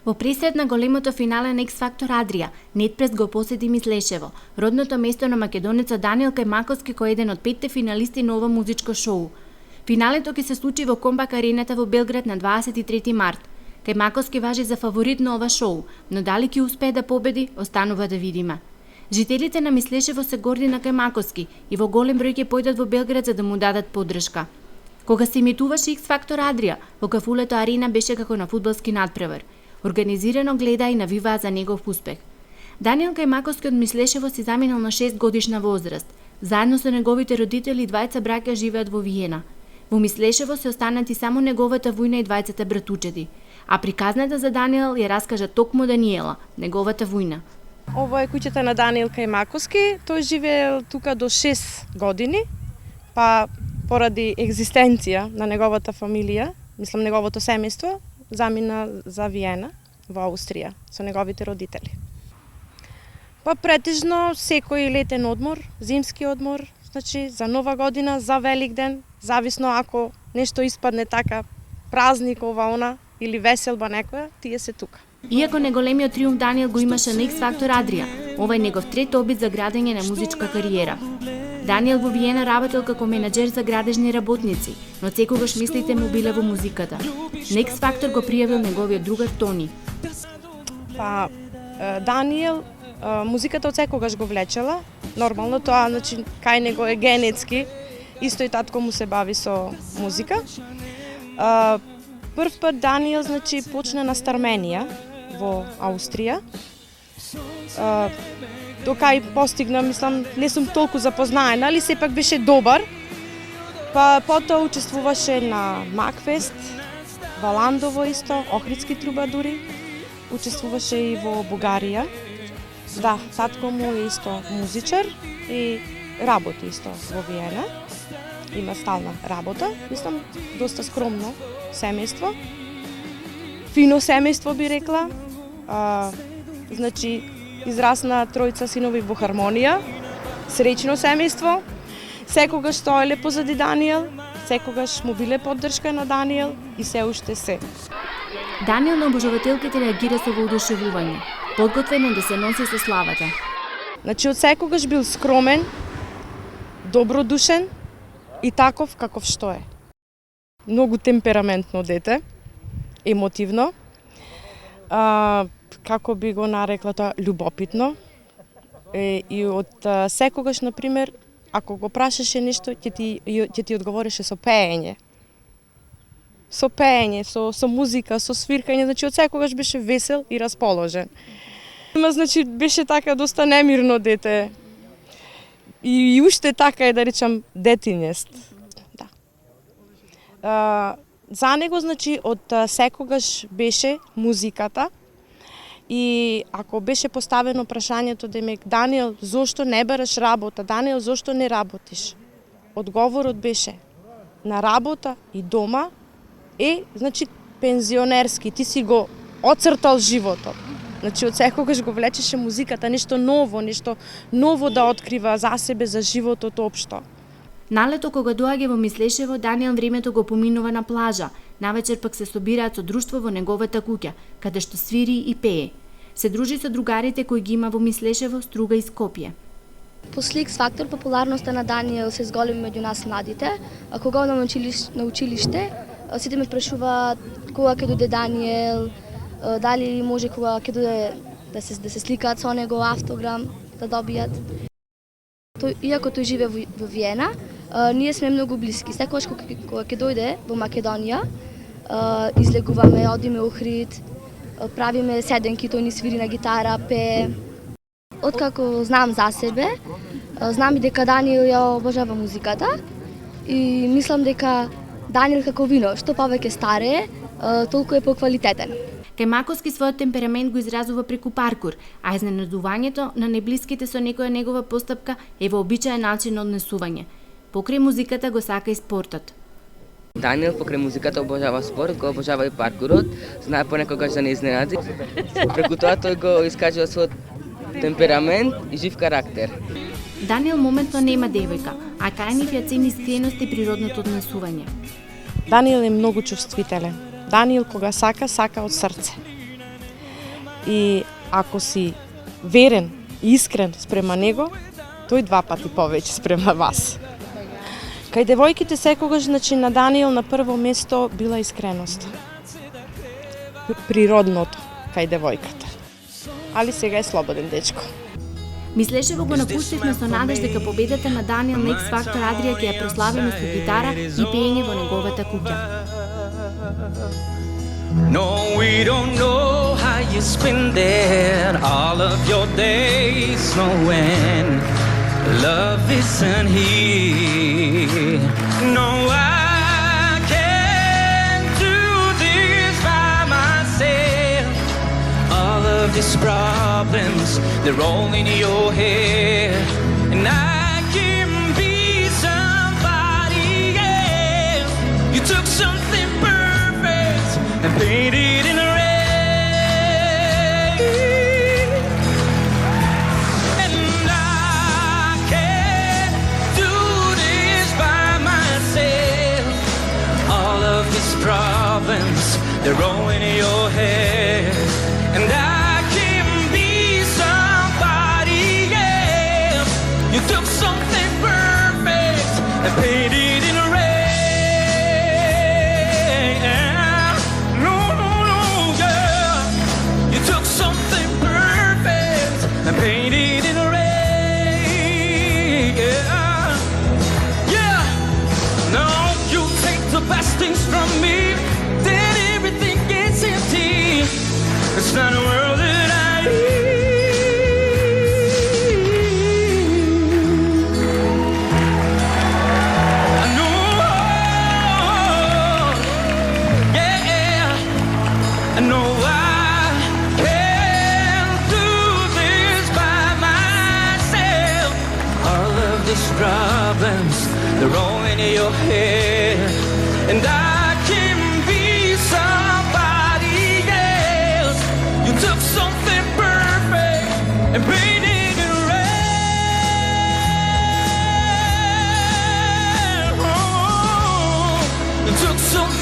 Во пресред на големото финале на X Factor Adria, Netpress го посети Мислешево, родното место на македонецот Даниел Кајмаковски кој е еден од 5 финалисти на ова музичко шоу. Финалето ќе се случи во Комбак арената во Белград на 23 март. Кајмаковски важи за фаворит на ова шоу, но дали ќе успее да победи, останува да видиме. Жителите на Мислешево се горди на Кајмаковски и во голем број ќе појдат во Белград за да му дадат поддршка. Кога се имитуваше X Factor Adria, во Кафулето арена беше како на фудбалски надпревар. Организирано гледа и навиваа за негов успех. Даниел Кајмаковски од Мислешево си заминал на 6 годишна возраст. Заедно со неговите родители и двајца браќа живеат во Виена. Во Мислешево се останати само неговата војна и двајцата братучеди. А приказната за Даниел ја раскажа токму Даниела, неговата војна. Ова е куќата на Даниел Кајмаковски. Тој живеел тука до 6 години, па поради екзистенција на неговата фамилија, мислам неговото семејство, замина за Виена во Аустрија со неговите родители. Па претежно секој летен одмор, зимски одмор, значи за Нова година, за Великден, зависно ако нешто испадне така, празник ова она или веселба некоја, тие се тука. Иако неголемиот триумф Даниел го имаше на X Factor Adria, ова е негов трет обид за градење на музичка кариера. Даниел во Виена работел како менаџер за градежни работници, но секогаш мислите му биле во музиката. На X Factor го пријавил неговиот другар Тони. Па Даниел музиката од секогаш го влечела. Нормално тоа, значи кај него е генетски. Исто и татко му се бави со музика. Прв пат Даниел значи почна на Старменија во Аустрија. Тока и постигна, мислам, не сум толку запознаена, али сепак беше добар. Па потоа учествуваше на Макфест, Валандово исто, Охридски трубадури. Учествуваше и во Бугарија. Да, татко му е исто музичар и работи исто во Виена. Има стална работа, мислам, доста скромно семејство. Фино семејство би рекла. Значи, израсна тројца синови во хармонија, среќно семејство, секогаш стоеле позади Даниел, секогаш му биле поддршка на Даниел и се уште се. Даниел на обожавателките реагира со воодушевување, подготвен е да се носи со славата. Значи, од секогаш бил скромен, добродушен и таков каков што е. Многу темпераментно дете, емотивно, како би го нарекла тоа, љубопитно. И од секогаш, например, ако го прашаше нешто, ќе ти одговореше со пеење. Со пеење, со музика, со свиркање, значи од секогаш беше весел и расположен. Значи беше така доста немирно дете. И уште така е, да речам, детинест. Да. За него, значи, од секогаш беше музиката. И ако беше поставено прашањето, демек, Даниел, зошто не бараш работа? Даниел, зошто не работиш? Одговорот беше, на работа и дома е, значи, пензионерски. Ти си го оцртал животот. Значи, од секогаш го влечеше музиката, нешто ново да открива за себе, за животот општо. Налето кога доаѓа во Мислешево, Даниел времето го поминува на плажа. Навечер пак се собираат со друштво во неговата куќа, каде што свири и пее. Се дружи со другарите кои ги има во Мислешево, Струга и Скопје. После X Factor популарноста на Даниел се зголеми меѓу нас младите. А кога одам на училиште, сите ме прашуваат кога ќе дојде Даниел, дали може кога ќе дојде да се сликаат со него, автограм да добијат. Иако тој живе во Виена, ние сме многу блиски. Секогаш кога ќе дојде во Македонија, излегуваме, одиме у Охрид, правиме седенки, тој ни свири на гитара, пее. Откако знам за себе, знам и дека Даниел ја обожава музиката и мислам дека Даниел како вино, што повеќе старее, толку е поквалитетен. Кајмаковски својот темперамент го изразува преку паркур, а изненадувањето на неблиските со некоја негова постапка е вообичаен начин на однесување. Покрај музиката го сака и спортот. Даниел покрај музиката обожава спорт, го обожава и паркурот, знае понекогаш да не изненади. Преку тоа тој го искажува својот темперамент и жив карактер. Даниел моментно нема девојка, а кај нив ја цени искреност и природното однесување. Даниел е многу чувствителен. Даниел кога сака, сака од срце. и ако си верен и искрен спрема него, тој 2 пати повеќе спрема вас. Кај девојките секогаш, значи, на Даниел на прво место била искреност. Природното кај девојката. Али сега е слободен дечко. Мислешево го напуштивме со надеж дека победата на Даниел на X Factor Адрија ќе ја прославиме со гитара и пеење во неговата куќа. No, we don't know how you spend it, all of your days, knowing love isn't here. No, I can't do this by myself. All of these problems, they're all in your head. And I can be somebody else. You took something perfect and painted in red. And I can't do this by myself. All of these problems, they're all in your head. And I can be somebody else. You took something perfect and painted in red. No, no, no, yeah. You took something perfect and painted in red. Yeah, yeah. Now you take the best things from me, then everything gets empty. It's not a world that I need. I know, yeah, I know I can't do this by myself. All of these problems, they're all in your head, and I